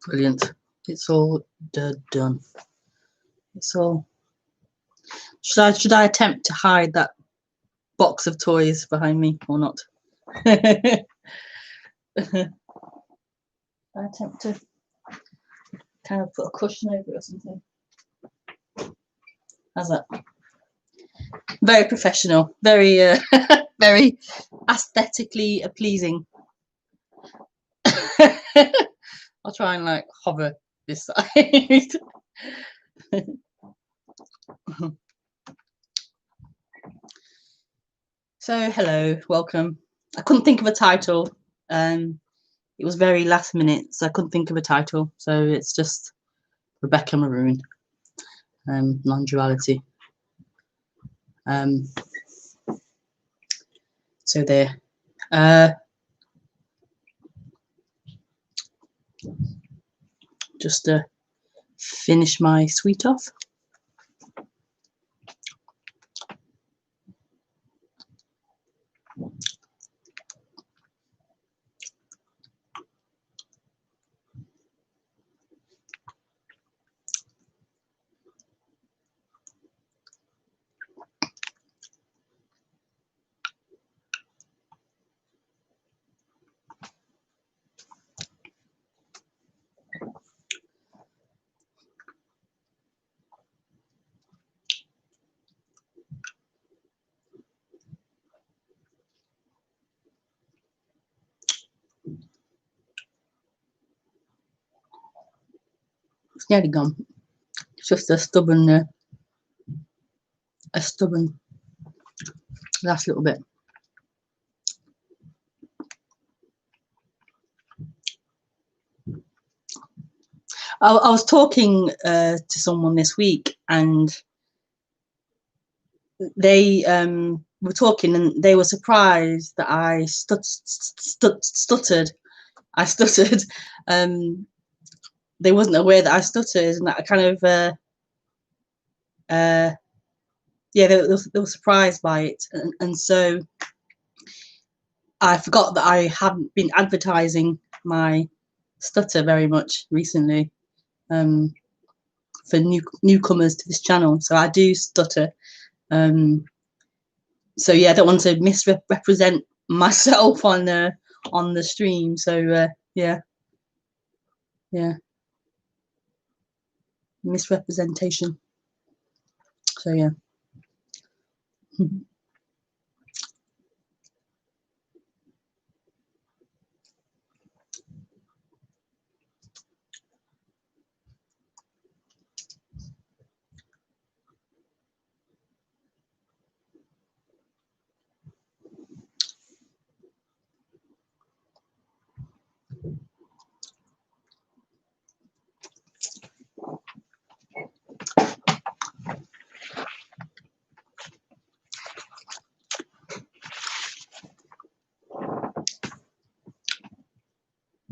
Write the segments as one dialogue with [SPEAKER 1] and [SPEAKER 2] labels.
[SPEAKER 1] Brilliant. It's all done. It's all. Should I attempt to hide that box of toys behind me or not? I attempt to kind of put a cushion over it or something. How's that? Very professional. Very very aesthetically pleasing. I'll try and like hover this side. So hello, welcome. I couldn't think of a title. It was very last minute, so I couldn't think of a title. So it's just Rebekah Maroon, non-duality. So there. Just to finish my sweet off. It's nearly gone. It's just a stubborn last little bit. I was talking to someone this week, and they were talking, and they were surprised that I stuttered. I stuttered. They wasn't aware that I stuttered, and that I kind of yeah, they were surprised by it, and so I forgot that I hadn't been advertising my stutter very much recently for newcomers to this channel. So I do stutter. So yeah, I don't want to misrepresent myself on the stream. So yeah, misrepresentation. So yeah.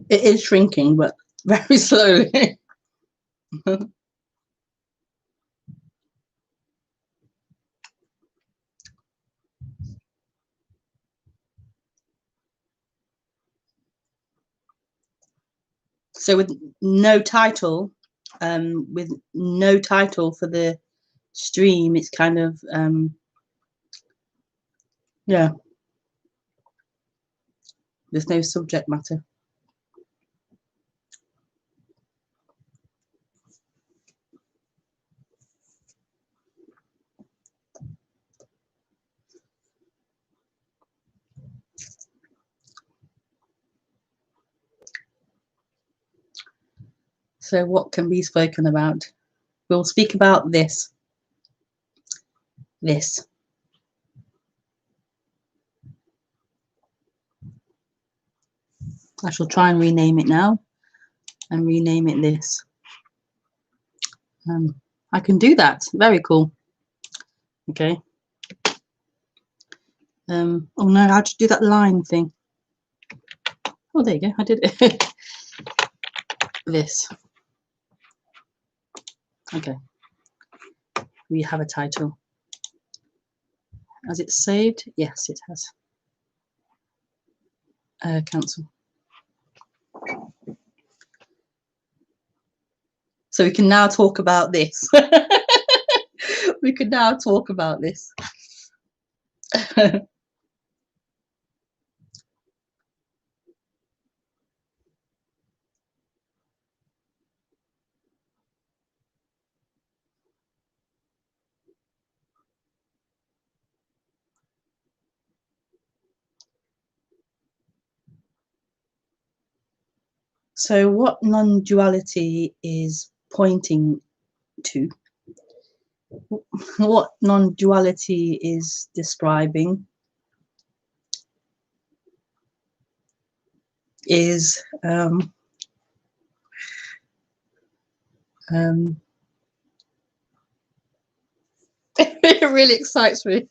[SPEAKER 1] It is shrinking, but very slowly. So with no title for the stream, it's kind of yeah, there's no subject matter. So what can be spoken about? We'll speak about this. I shall try and rename it now and rename it this. I can do that. Very cool. Okay. Oh no, I had to do that line thing. Oh, there you go. I did it. This. Okay. We have a title. Has it saved? Yes, it has. Cancel. So we can now talk about this. We can now talk about this. So what non-duality is pointing to, what non-duality is describing, is it really excites me.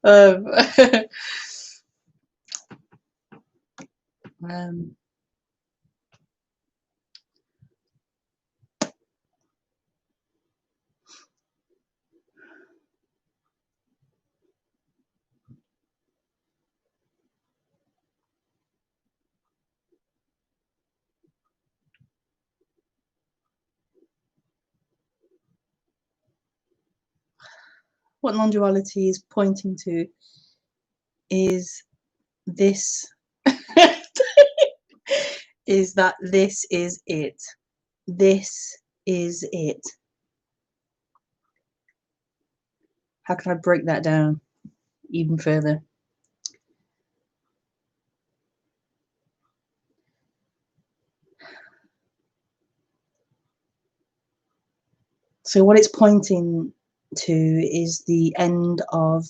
[SPEAKER 1] um, um, what non-duality is pointing to is this, is that this is it. This is it. How can I break that down even further? So what it's pointing to is the end of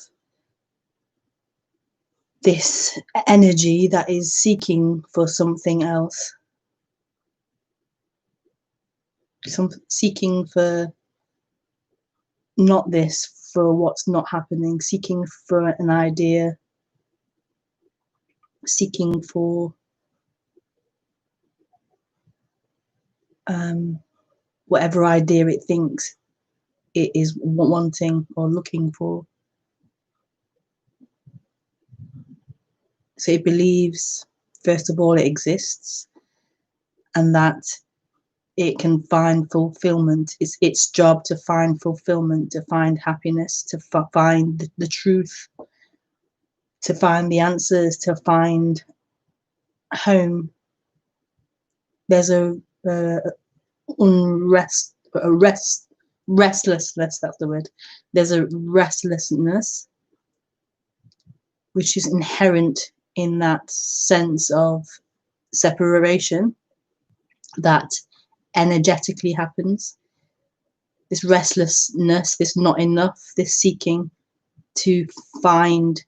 [SPEAKER 1] this energy that is seeking for something else, seeking for not this, for what's not happening, seeking for an idea, seeking for whatever idea it thinks it is wanting or looking for. So it believes, first of all, it exists and that it can find fulfillment. It's its job to find fulfillment, to find happiness, to find the truth, to find the answers, to find home. There's a restlessness, that's the word. There's a restlessness which is inherent in that sense of separation that energetically happens. This restlessness, this not enough, this seeking to find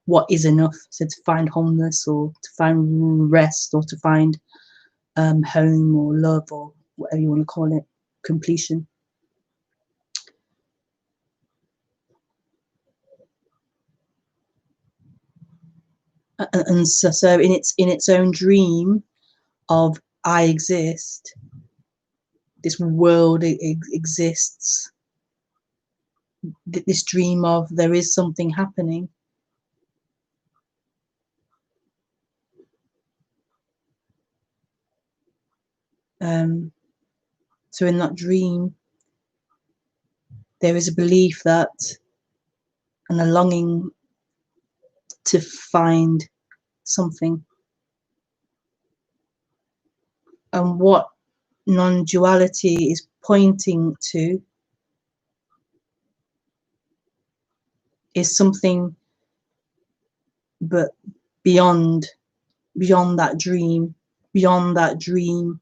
[SPEAKER 1] what is enough. So to find wholeness, or to find rest, or to find home or love, or whatever you want to call it, completion. And so in its own dream of I exist, this world exists, this dream of there is something happening, so in that dream there is a belief that, and a longing to find something. And what non-duality is pointing to is something but beyond that dream, beyond that dream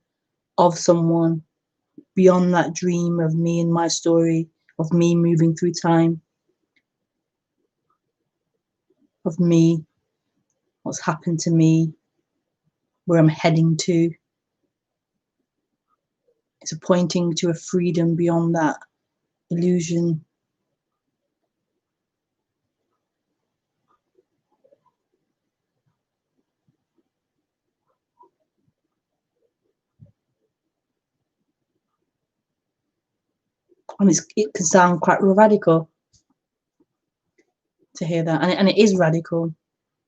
[SPEAKER 1] of someone, beyond that dream of me and my story, of me moving through time, of me, what's happened to me, where I'm heading to. It's pointing to a freedom beyond that illusion. And it can sound quite radical to hear that, and it is radical,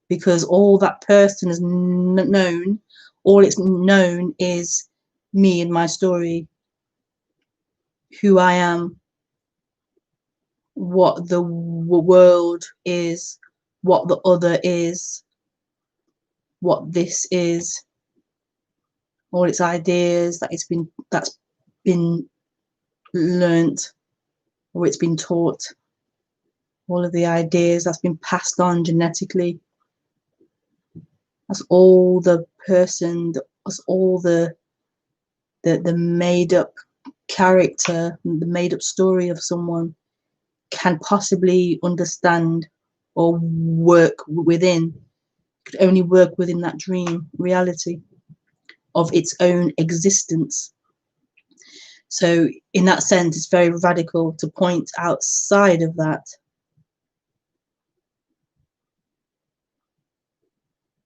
[SPEAKER 1] because all that person has known, all it's known is me and my story, who I am, what the world is, what the other is, what this is, all its ideas that's been learnt, or it's been taught, all of the ideas that's been passed on genetically. That's all the person, that's all the made up character, the made up story of someone can possibly understand or work within. Could only work within that dream reality of its own existence. So in that sense, it's very radical to point outside of that,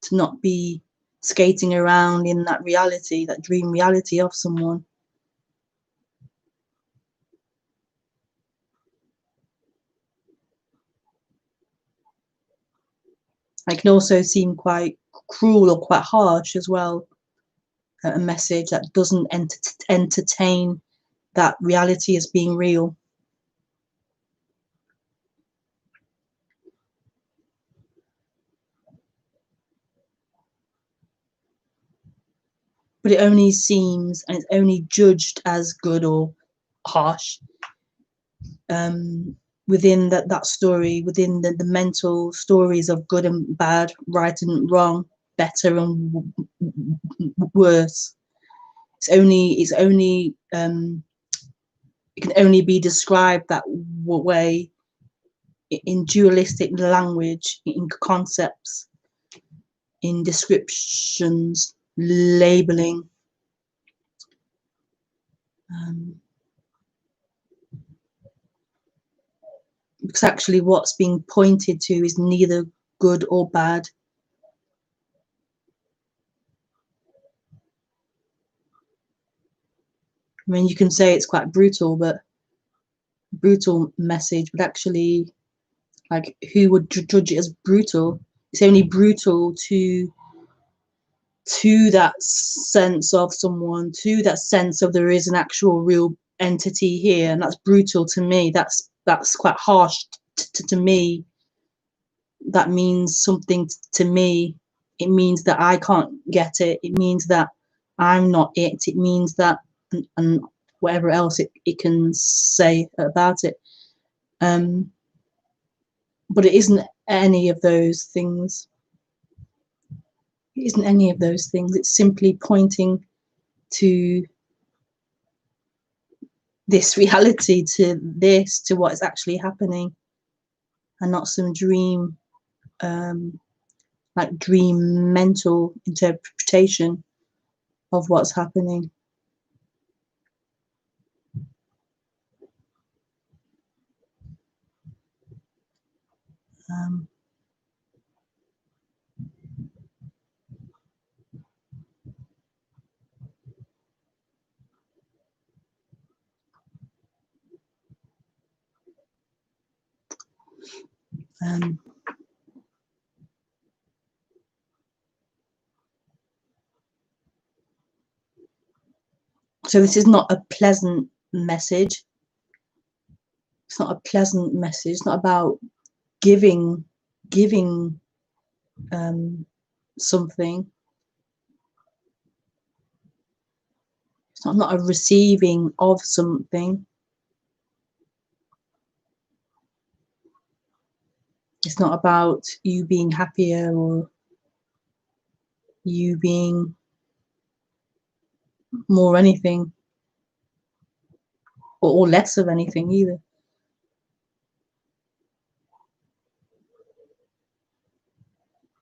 [SPEAKER 1] to not be skating around in that reality, that dream reality of someone. It can also seem quite cruel or quite harsh as well, a message that doesn't entertain that reality as being real. But it only seems, and it's only judged as good or harsh within that story, within the mental stories of good and bad, right and wrong, better and worse. It can only be described that way in dualistic language, in concepts, in descriptions, labeling. Because actually what's being pointed to is neither good or bad. I mean, you can say it's quite brutal message, but actually, like, who would judge it as brutal? It's only brutal to that sense of someone, to that sense of there is an actual real entity here, and that's brutal to me. That's quite harsh to me. That means something to me. It means that I can't get it. It means that I'm not it. It means that, and whatever else it can say about it. But it isn't any of those things. It isn't any of those things. It's simply pointing to this reality, to what is actually happening, and not some dream, like dream mental interpretation of what's happening. So this is not a pleasant message. It's not a pleasant message. It's not about giving something. It's not a receiving of something. It's not about you being happier or you being more anything, or less of anything either.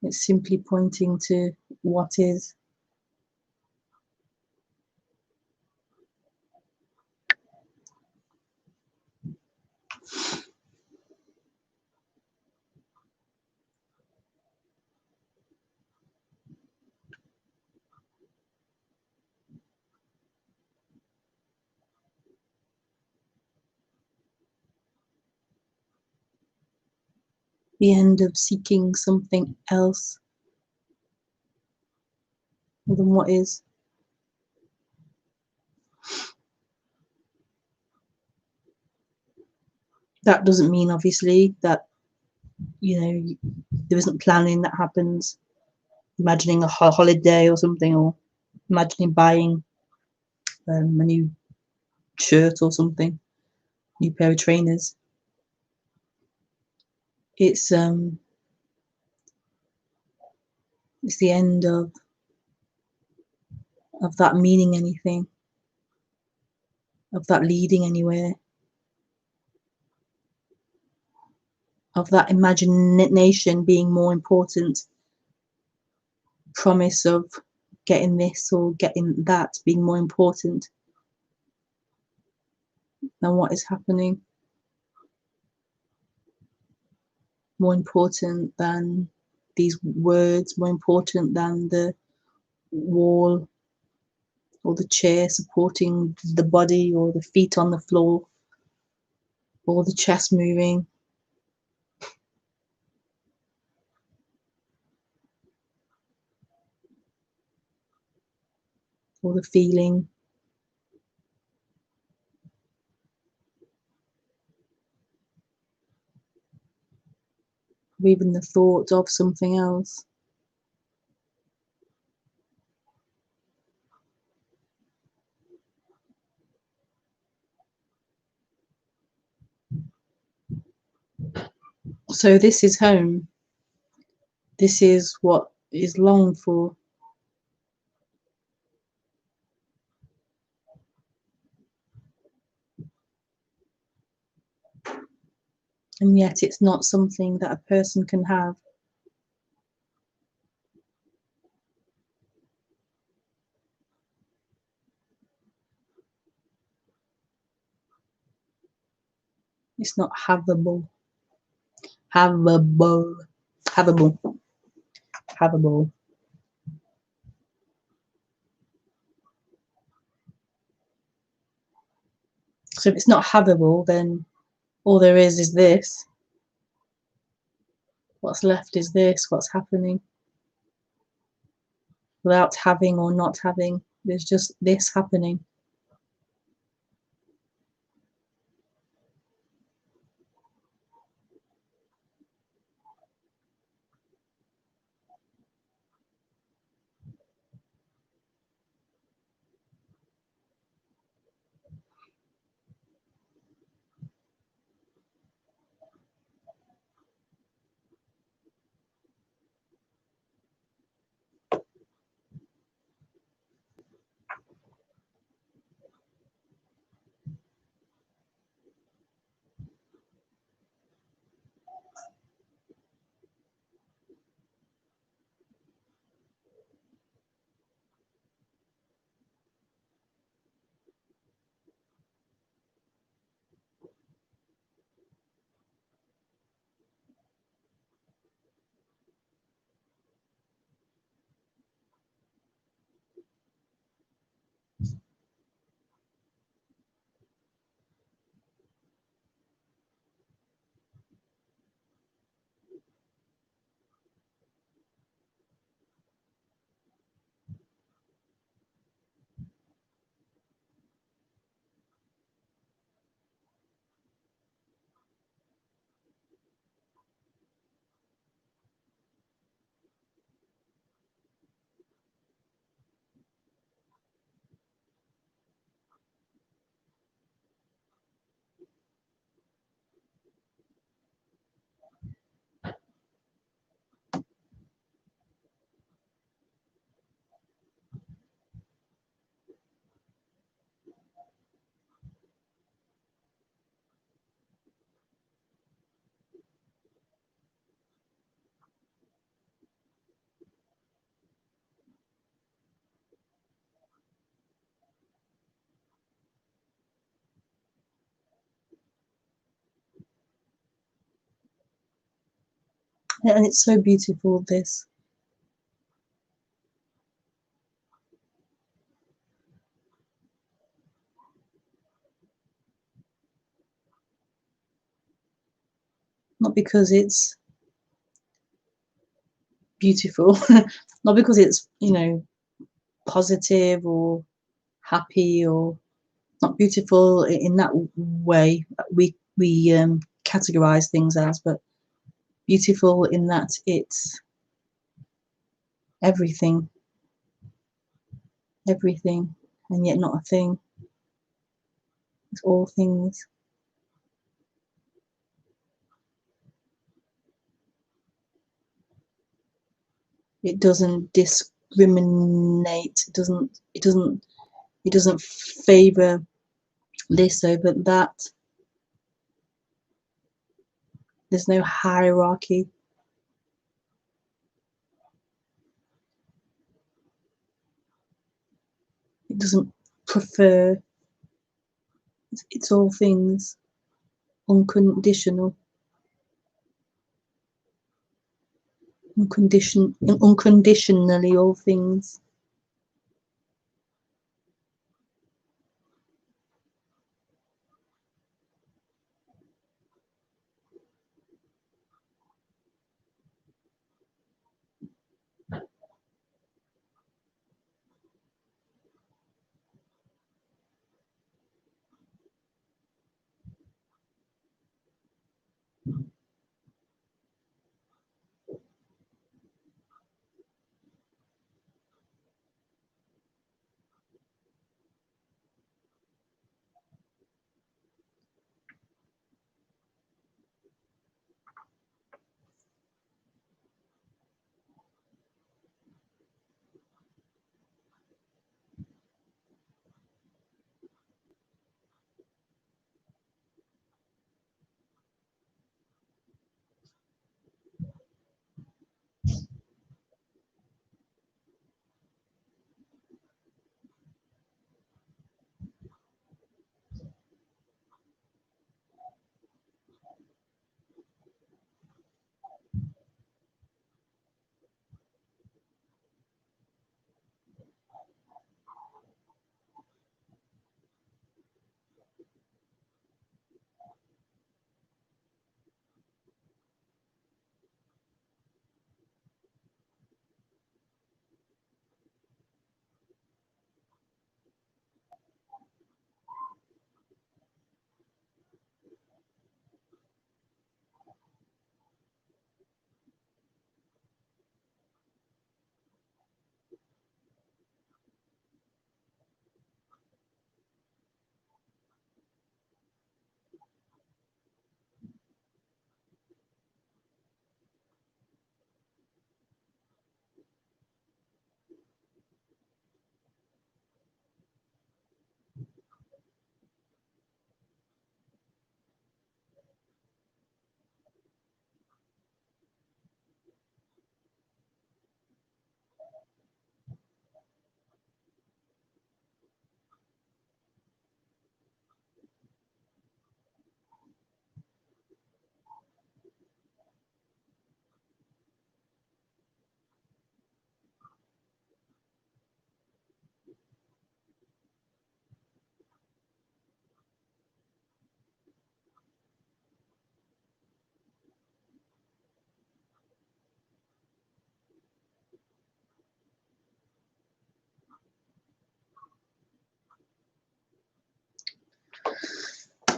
[SPEAKER 1] It's simply pointing to what is. The end of seeking something else than what is. That doesn't mean, obviously, that, you know, there isn't planning that happens. Imagining a holiday or something, or imagining buying a new shirt or something, new pair of trainers. It's the end of that meaning anything, of that leading anywhere, of that imagination being more important, promise of getting this or getting that being more important than what is happening, more important than these words, more important than the wall or the chair supporting the body, or the feet on the floor, or the chest moving, or the feeling, or even the thought of something else. So this is home. This is what is longed for. And yet it's not something that a person can have. It's not havable. Havable. Havable. Havable. So if it's not havable, then all there is this. What's left is this, what's happening. Without having or not having, there's just this happening. And it's so beautiful, this. Not because it's beautiful, not because it's, you know, positive or happy, or not beautiful in that way. We categorize things as, but beautiful in that it's everything, and yet not a thing. It's all things. It doesn't discriminate. It doesn't favor this over that. There's no hierarchy. It doesn't prefer. It's all things, unconditional, unconditionally all things.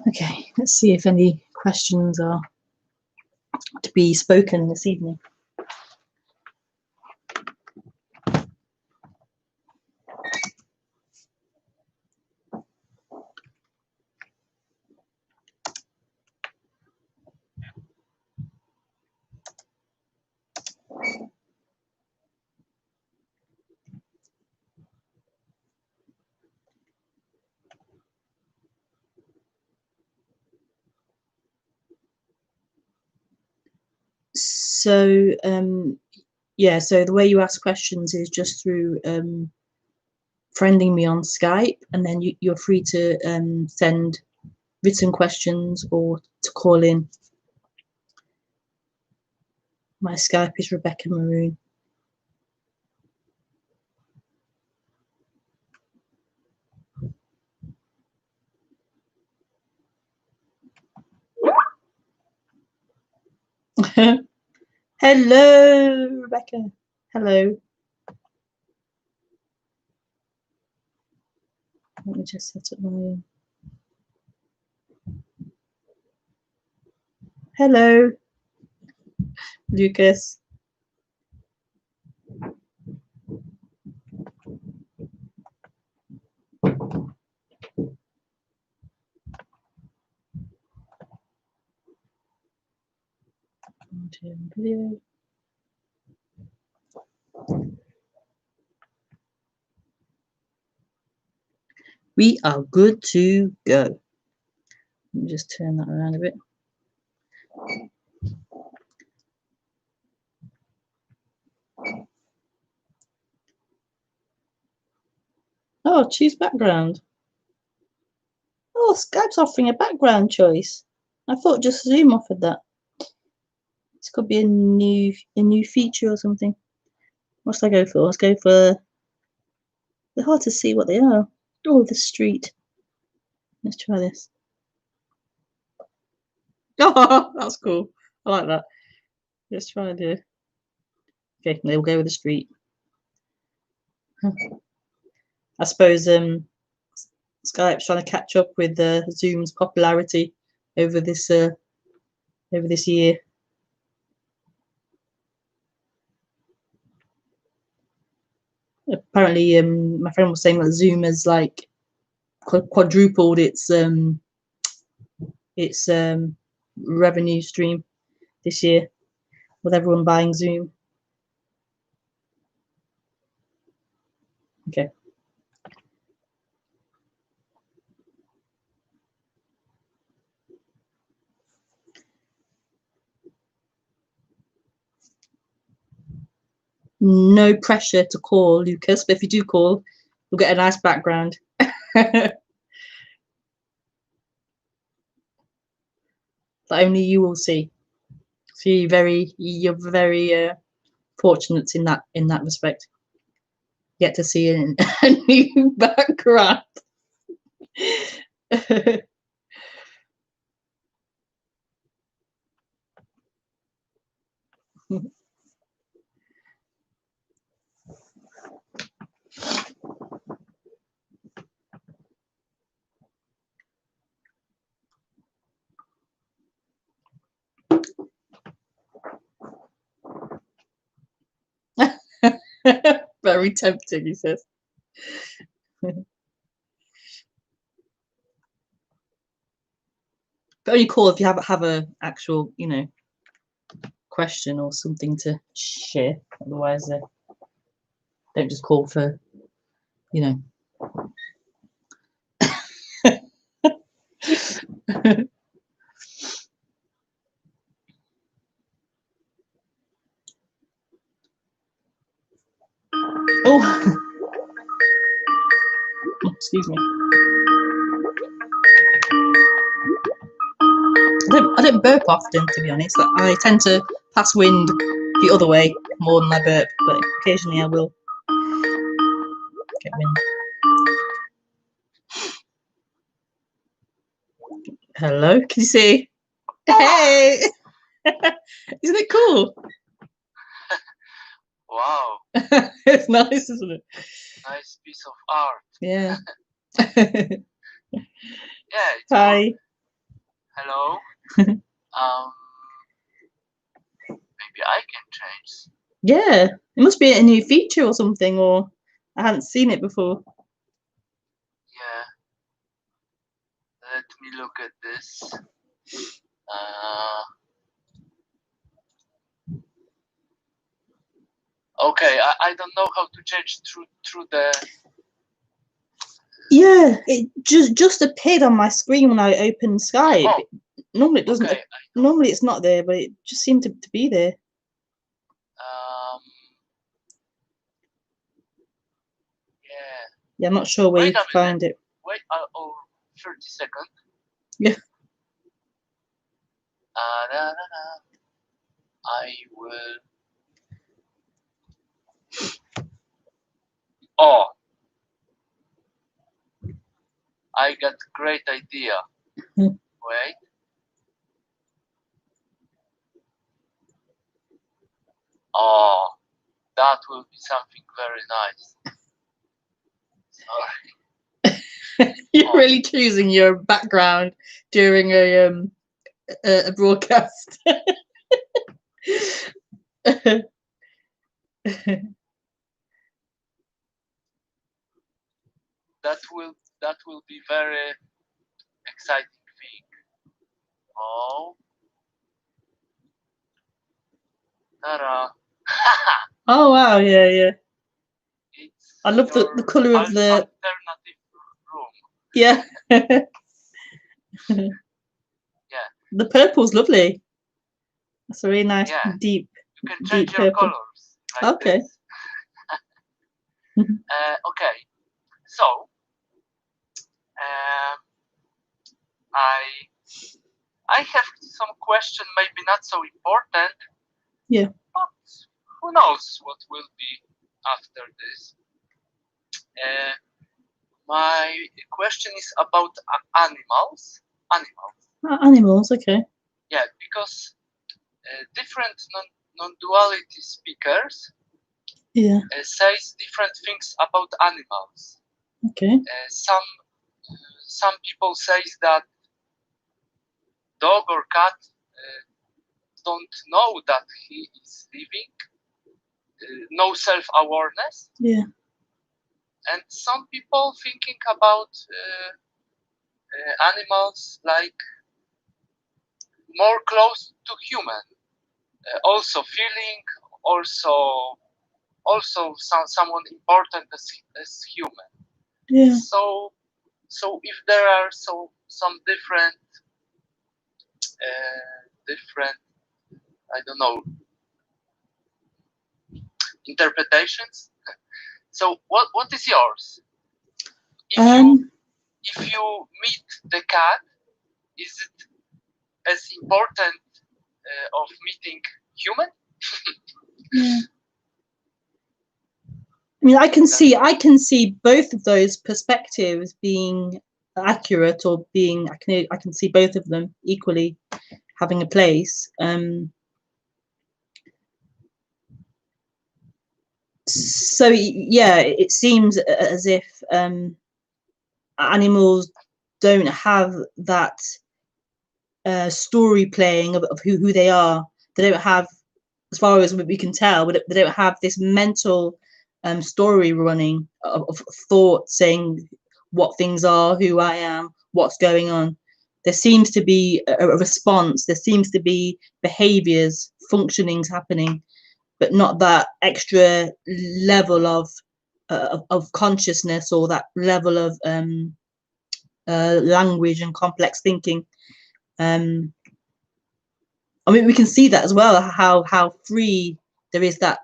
[SPEAKER 1] Okay, let's see if any questions are to be spoken this evening. So yeah, so the way you ask questions is just through friending me on Skype, and then you're free to send written questions or to call in. My Skype is Rebekah Maroon. Hello, Rebekah. Hello. Let me just set up my Hello, Lucas. Video. We are good to go. Let me just turn that around a bit. Oh, choose background. Oh, Skype's offering a background choice. I thought just Zoom offered that. This could be a new feature or something. What should I go for? Let's go for. They're hard to see what they are. Oh, the street. Let's try this. Oh, that's cool. I like that. Let's try and do. Okay, they'll go with the street. I suppose Skype's trying to catch up with Zoom's popularity over this year. Apparently, my friend was saying that Zoom has like quadrupled its revenue stream this year with everyone buying Zoom. Okay. No pressure to call, Lucas, but if you do call, you'll get a nice background. That only you will see. So you're very fortunate in that respect. You get to see a new background. Very tempting, he says. But only call if you have a actual, question or something to share. Otherwise, don't just call for, Oh, excuse me. I don't burp often, to be honest. I tend to pass wind the other way more than I burp, but occasionally I will get wind. Hello, can you see? Hey! Isn't it cool?
[SPEAKER 2] Wow.
[SPEAKER 1] It's nice, isn't it?
[SPEAKER 2] Nice piece of art.
[SPEAKER 1] Yeah.
[SPEAKER 2] Yeah.
[SPEAKER 1] Hi.
[SPEAKER 2] Hello. Maybe I can change.
[SPEAKER 1] Yeah, it must be a new feature or something, or I hadn't seen it before.
[SPEAKER 2] Yeah. Let me look at this. Okay, I don't know how to change through the.
[SPEAKER 1] Yeah, it just appeared on my screen when I opened Skype.
[SPEAKER 2] Oh,
[SPEAKER 1] normally it doesn't.
[SPEAKER 2] Okay,
[SPEAKER 1] normally it's not there, but it just seemed to be there.
[SPEAKER 2] Yeah.
[SPEAKER 1] Yeah, I'm not sure where you can find it.
[SPEAKER 2] Wait, 30 seconds.
[SPEAKER 1] Yeah.
[SPEAKER 2] I will. Oh, I got great idea. Wait. Oh, that will be something very nice. Sorry.
[SPEAKER 1] You're really choosing your background during a broadcast.
[SPEAKER 2] That will be very exciting thing. Oh, Tara.
[SPEAKER 1] Oh wow, yeah.
[SPEAKER 2] It's
[SPEAKER 1] I love the
[SPEAKER 2] your
[SPEAKER 1] colour of the
[SPEAKER 2] alternative room.
[SPEAKER 1] yeah.
[SPEAKER 2] Yeah.
[SPEAKER 1] The purple's lovely. That's a really nice
[SPEAKER 2] Yeah.
[SPEAKER 1] deep
[SPEAKER 2] You can change your
[SPEAKER 1] purple.
[SPEAKER 2] colors. Like
[SPEAKER 1] Okay.
[SPEAKER 2] this. Okay. So, I have some question, maybe not so important.
[SPEAKER 1] Yeah.
[SPEAKER 2] But who knows what will be after this? My question is about animals.
[SPEAKER 1] Animals, okay.
[SPEAKER 2] Yeah, because different non-duality speakers
[SPEAKER 1] Yeah.
[SPEAKER 2] says different things about animals.
[SPEAKER 1] Okay.
[SPEAKER 2] Some people says that dog or cat don't know that he is living, no self-awareness.
[SPEAKER 1] Yeah.
[SPEAKER 2] And some people thinking about animals like more close to human, also feeling, also someone important as human.
[SPEAKER 1] Yeah.
[SPEAKER 2] So if there are some different I don't know interpretations. So what is yours? If you meet the cat, is it as important of meeting human?
[SPEAKER 1] Yeah. I mean, I can see both of those perspectives being accurate or being. I can see both of them equally having a place. So yeah, it seems as if animals don't have that story playing of who they are. They don't have, as far as we can tell, they don't have this mental story running of thought saying what things are, who I am, what's going on. There seems to be a response. There seems to be behaviors, functionings happening, but not that extra level of consciousness or that level of language and complex thinking. I mean, we can see that as well, how free there is, that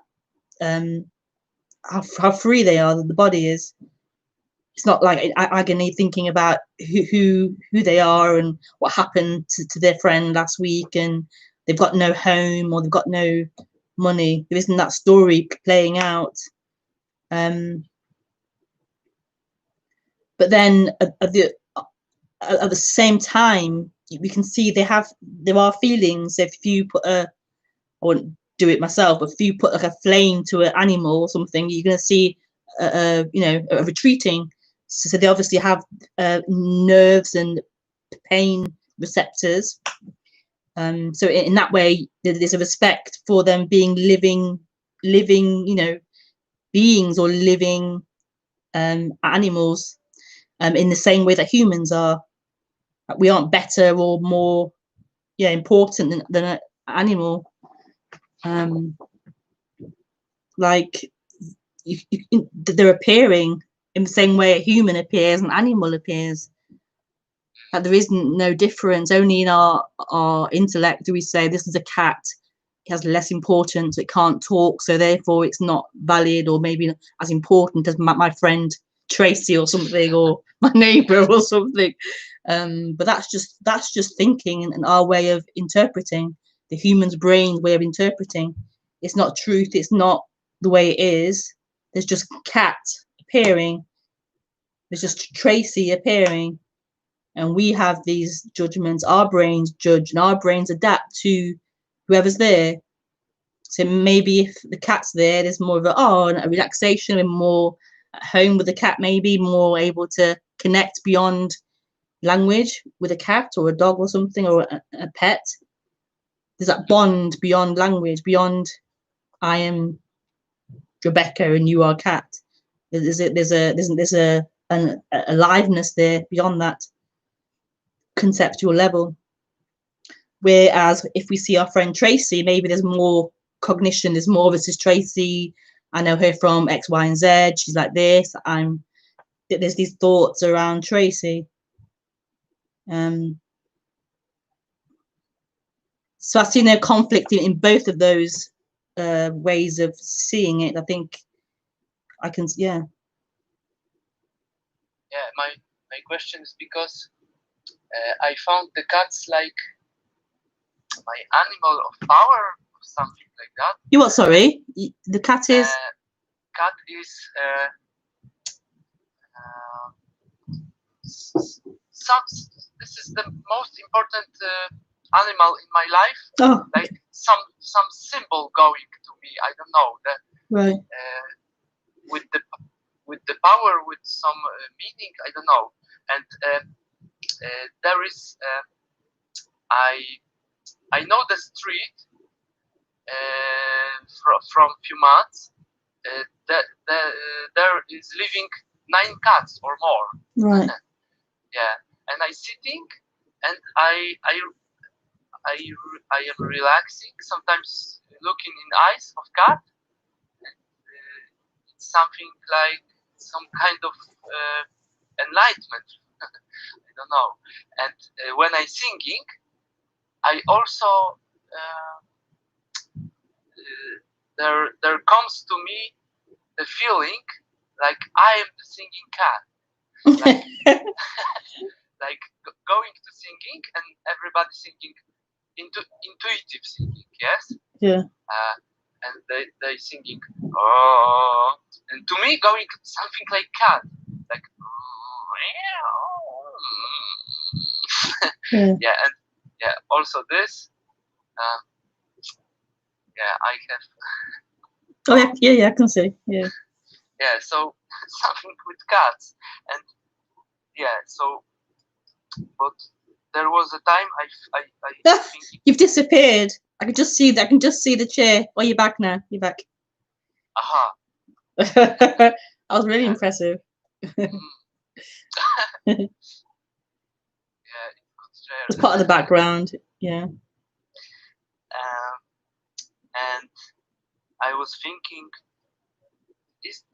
[SPEAKER 1] how free they are, the body is. It's not like agony thinking about who they are and what happened to their friend last week and they've got no home or they've got no money. There isn't that story playing out. But then at the same time, we can see there are feelings. If you put I wouldn't do it myself, but if you put like a flame to an animal or something, you're going to see a retreating. So they obviously have nerves and pain receptors. So in that way, there's a respect for them being living, beings or living animals, in the same way that humans are. We aren't better or more, important than an animal. Like they're appearing in the same way a human appears, an animal appears. Like there isn't no difference. Only in our intellect do we say this is a cat. It has less importance. It can't talk, so therefore it's not valid or maybe as important as my friend Tracy or something, or my neighbour or something. But that's just thinking and our way of interpreting, the human's brain's way of interpreting. It's not truth. It's not the way it is. There's just cat appearing. There's just Tracy appearing. And we have these judgments. Our brains judge and our brains adapt to whoever's there. So maybe if the cat's there, there's more of a relaxation and more at home with the cat, maybe more able to connect beyond language with a cat or a dog or something, or a pet. There's that bond beyond language, beyond I am Rebekah and you are cat. There's an aliveness there beyond that conceptual level. Whereas if we see our friend Tracy, maybe there's more cognition, there's more, this is Tracy, I know her from X, Y, and Z, she's like this, there's these thoughts around Tracy. So I see no conflict in both of those ways of seeing it. I think I can,
[SPEAKER 2] Yeah, my question is because I found the cats like my animal of power or something like that.
[SPEAKER 1] You what? Sorry, the cat is.
[SPEAKER 2] Cat is this is the most important animal in my life.
[SPEAKER 1] Oh.
[SPEAKER 2] Like some symbol going to me. I don't know that.
[SPEAKER 1] Right.
[SPEAKER 2] With the power, with some meaning. I don't know. And there is. I know the street from few months. There is living 9 cats or more.
[SPEAKER 1] Right.
[SPEAKER 2] Yeah, and I sitting and I am relaxing. Sometimes looking in eyes of cat. It's something like some kind of enlightenment. I don't know. And when I singing, I also there comes to me the feeling like I am the singing cat. Like going to singing and everybody singing intuitive singing, yes.
[SPEAKER 1] Yeah.
[SPEAKER 2] And they singing oh, and to me going something like cat, like
[SPEAKER 1] Yeah.
[SPEAKER 2] Yeah, and yeah, also this. Yeah, I have.
[SPEAKER 1] Oh yeah, I can see. Yeah.
[SPEAKER 2] Yeah, so something with cats, and yeah, so. But there was a time I think
[SPEAKER 1] You've disappeared. I can just see the chair. Oh, you're back now. You're back.
[SPEAKER 2] Aha.
[SPEAKER 1] That was really impressive.
[SPEAKER 2] Yeah,
[SPEAKER 1] It's part of the background. Yeah.
[SPEAKER 2] And I was thinking, is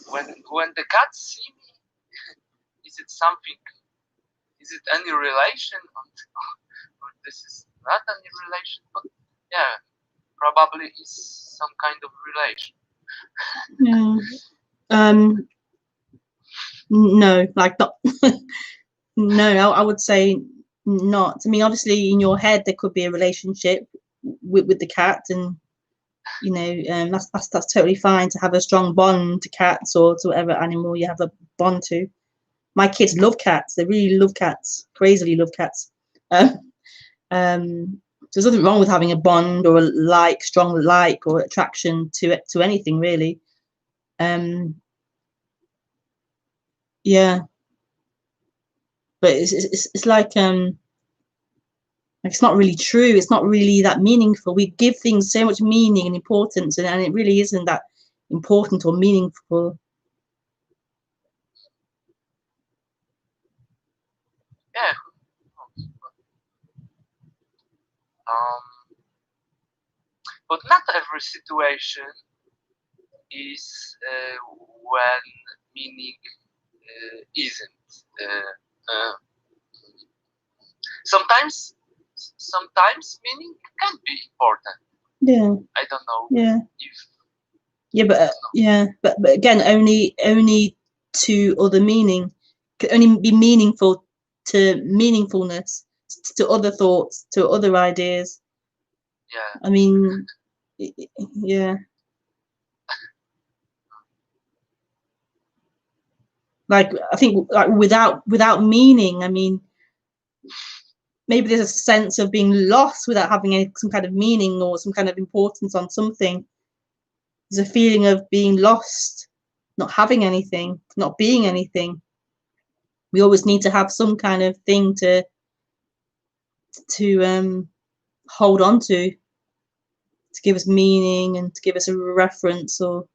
[SPEAKER 2] when the cats see me, is it something? Is it any relation? Or this is not any relation? But yeah, probably is some kind of relation.
[SPEAKER 1] Yeah. No, like not. No, I would say not. I mean, obviously, in your head there could be a relationship with the cat, and you know, that's totally fine to have a strong bond to cats or to whatever animal you have a bond to. My kids love cats; they really love cats, crazily love cats. There's nothing wrong with having a bond or a strong like or attraction to anything really. Yeah, but it's like it's not really true. It's not really that meaningful. We give things so much meaning and importance, and it really isn't that important or meaningful.
[SPEAKER 2] Yeah. But not every situation is when meaning isn't. Sometimes meaning can be important.
[SPEAKER 1] Yeah.
[SPEAKER 2] I don't know.
[SPEAKER 1] Yeah.
[SPEAKER 2] If
[SPEAKER 1] yeah, but again, only to other meaning. Can only be meaningful to meaningfulness, to other thoughts, to other ideas.
[SPEAKER 2] Yeah.
[SPEAKER 1] I mean, yeah. Like I think, like without meaning, I mean, maybe there's a sense of being lost without having some kind of meaning or some kind of importance on something. There's a feeling of being lost, not having anything, not being anything. We always need to have some kind of thing to hold on to give us meaning and to give us a reference, or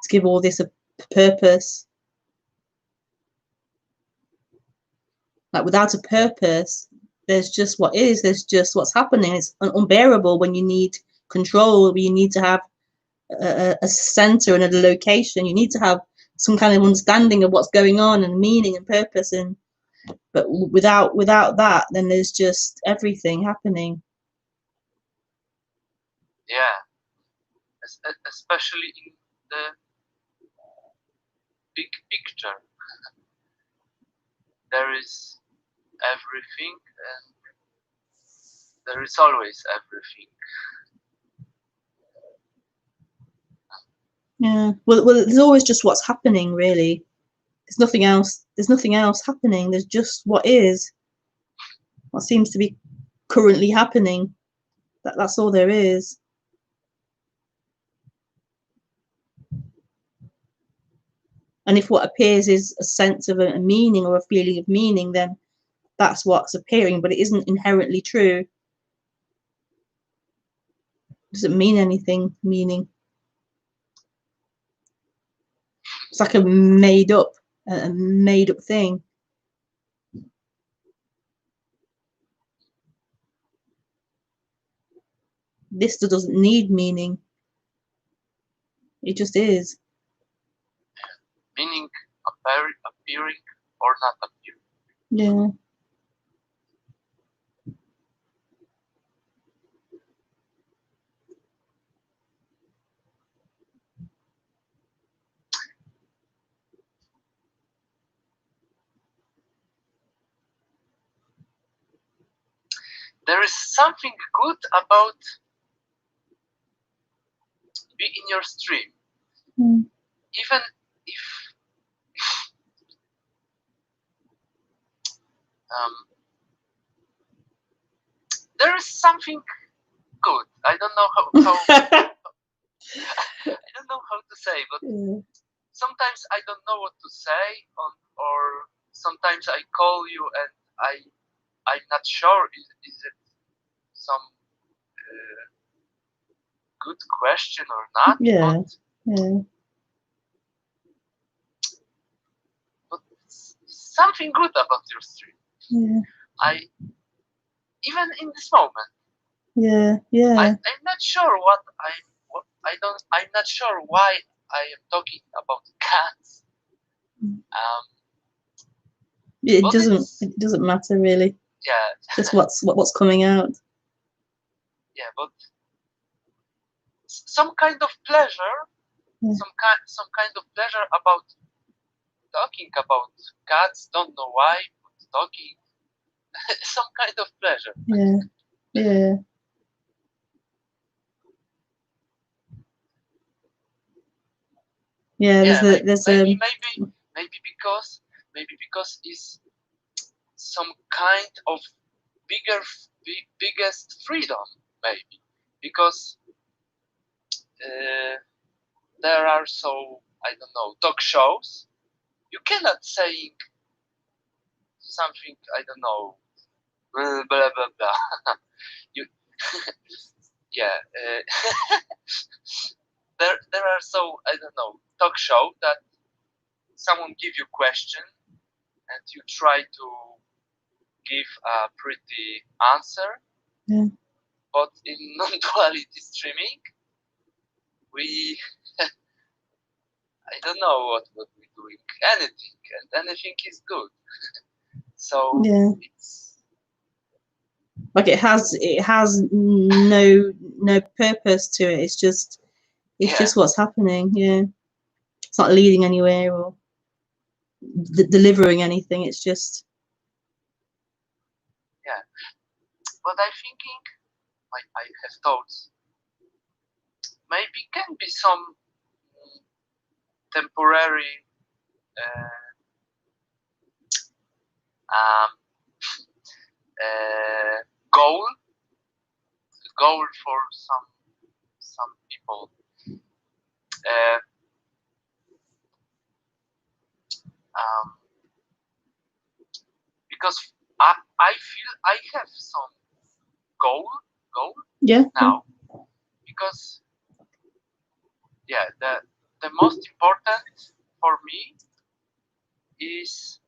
[SPEAKER 1] to give all this a purpose. Like without a purpose, there's just what is, there's just what's happening. It's unbearable when you need control, you need to have a center and a location. You need to have some kind of understanding of what's going on and meaning and purpose. But without that, then there's just everything happening.
[SPEAKER 2] Yeah, especially in the big picture. There is everything, and there is always everything.
[SPEAKER 1] Yeah. Well, there's always just what's happening, really. There's nothing else. There's nothing else happening. There's just what is. What seems to be currently happening. That's all there is. And if what appears is a sense of a meaning or a feeling of meaning, then that's what's appearing, but it isn't inherently true. It doesn't mean anything, meaning. It's like a made up thing. This doesn't need meaning. It just is.
[SPEAKER 2] Meaning appearing or not appearing.
[SPEAKER 1] Yeah.
[SPEAKER 2] There is something good about being in your stream. Even if there is something good. I don't know how I don't know how to say, but sometimes I don't know what to say, or sometimes I call you and I'm not sure is it some good question or not.
[SPEAKER 1] Yeah.
[SPEAKER 2] But something good about your stream.
[SPEAKER 1] Yeah.
[SPEAKER 2] Even in this moment.
[SPEAKER 1] Yeah.
[SPEAKER 2] I'm not sure I'm not sure why I am talking about cats.
[SPEAKER 1] It doesn't matter really.
[SPEAKER 2] Yeah.
[SPEAKER 1] Just what's coming out.
[SPEAKER 2] Yeah, but some kind of pleasure, some kind of pleasure about talking about cats. Don't know why, but talking. Some kind of pleasure.
[SPEAKER 1] Yeah. There's
[SPEAKER 2] maybe because it's some kind of biggest freedom, maybe because there are I don't know, talk shows. You cannot saying something, I don't know, blah blah blah blah. You yeah. There are I don't know, talk show that someone give you question and you try to give a pretty answer. But in non-duality streaming, we I don't know what we're doing. Anything, and anything is good. So it's
[SPEAKER 1] like it has no purpose to it. It's just what's happening. Yeah, it's not leading anywhere or delivering anything. It's just
[SPEAKER 2] But I'm thinking, I have thoughts. Maybe can be some temporary goal for some people. because I feel I have some goal
[SPEAKER 1] Yeah.
[SPEAKER 2] now, because the most important for me is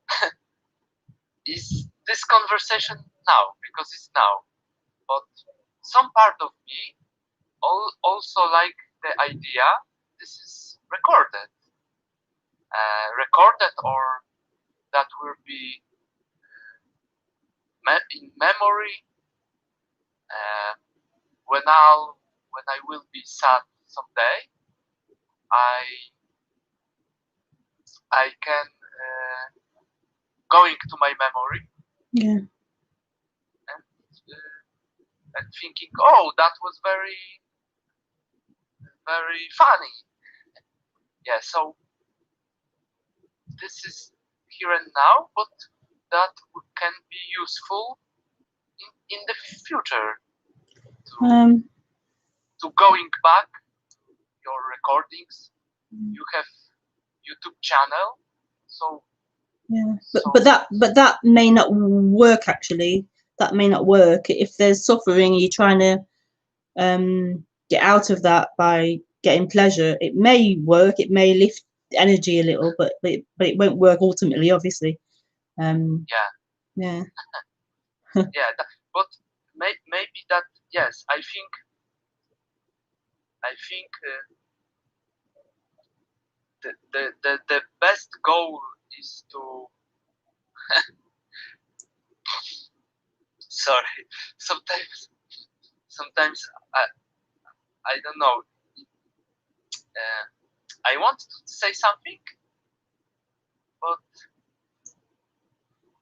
[SPEAKER 2] is this conversation now, because it's now. But some part of me also like the idea this is recorded, or that will be in memory when I will be sad someday. I can going to my memory
[SPEAKER 1] Yeah.
[SPEAKER 2] and thinking, oh, that was very funny. Yeah, so this is here and now, but that can be useful in the future to going back your recordings. You have YouTube channel, so
[SPEAKER 1] yeah, but that may not work actually. That may not work if there's suffering. You're trying to get out of that by getting pleasure. It may work. It may lift the energy a little, but it won't work ultimately. Obviously. Yeah.
[SPEAKER 2] Yeah, but maybe that, yes, I think the best goal is to sorry, sometimes I don't know, I want to say something, but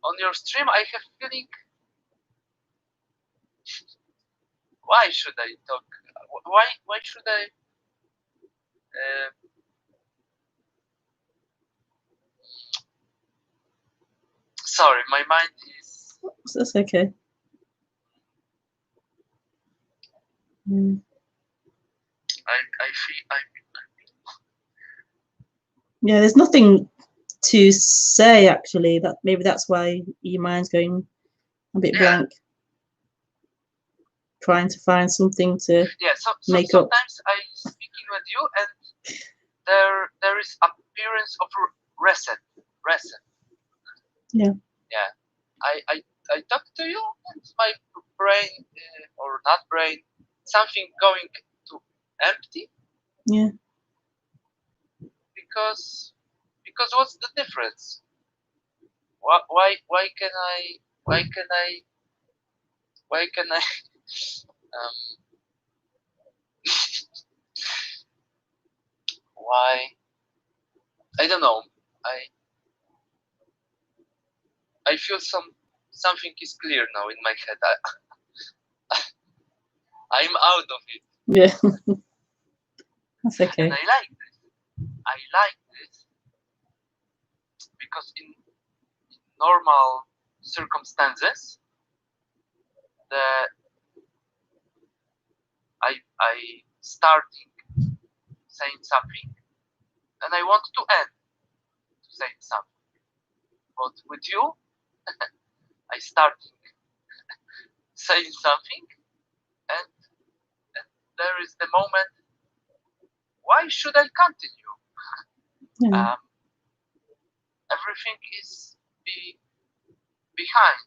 [SPEAKER 2] on your stream I have feeling, why should I talk, why should I sorry, my mind is,
[SPEAKER 1] That's okay.
[SPEAKER 2] I feel
[SPEAKER 1] yeah, there's nothing to say actually. That maybe that's why your mind's going a bit blank, trying to find something to make up.
[SPEAKER 2] Sometimes I speaking with you and there is appearance of reset.
[SPEAKER 1] Yeah.
[SPEAKER 2] I talk to you and my brain or not brain, something going to empty.
[SPEAKER 1] Yeah.
[SPEAKER 2] Because what's the difference? Why can I why, I don't know, I feel something is clear now in my head. I'm out of it.
[SPEAKER 1] Yeah. That's okay.
[SPEAKER 2] And I like this because in normal circumstances, I starting saying something and I want to end to say something. But with you, I starting saying something and there is the moment, why should I continue?
[SPEAKER 1] Yeah.
[SPEAKER 2] Everything is behind.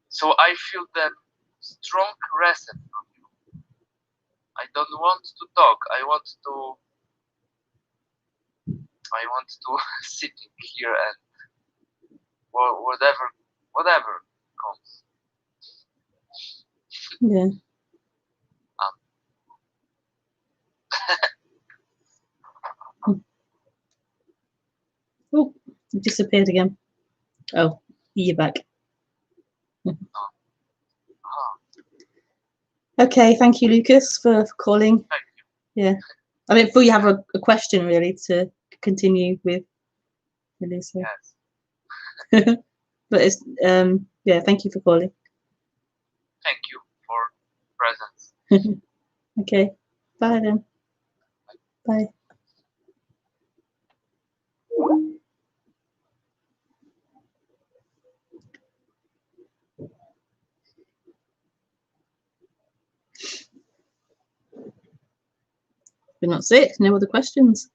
[SPEAKER 2] So I feel that strong reset from you. I don't want to talk. I want to sitting here and whatever comes.
[SPEAKER 1] Yeah. Oh, you disappeared again. Oh, you're back. Okay, thank you, Lucas, for calling.
[SPEAKER 2] Thank you.
[SPEAKER 1] Yeah, I mean, before you have a question really to continue with, Lisa.
[SPEAKER 2] Yes.
[SPEAKER 1] But it's yeah, thank you for calling.
[SPEAKER 2] Thank you for presence.
[SPEAKER 1] Okay. Bye then. Bye. But that's it. No other questions.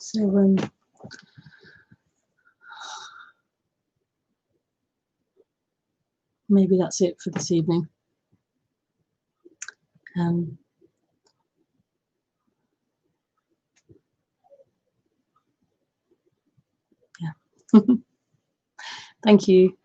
[SPEAKER 1] So maybe that's it for this evening. Yeah. Thank you.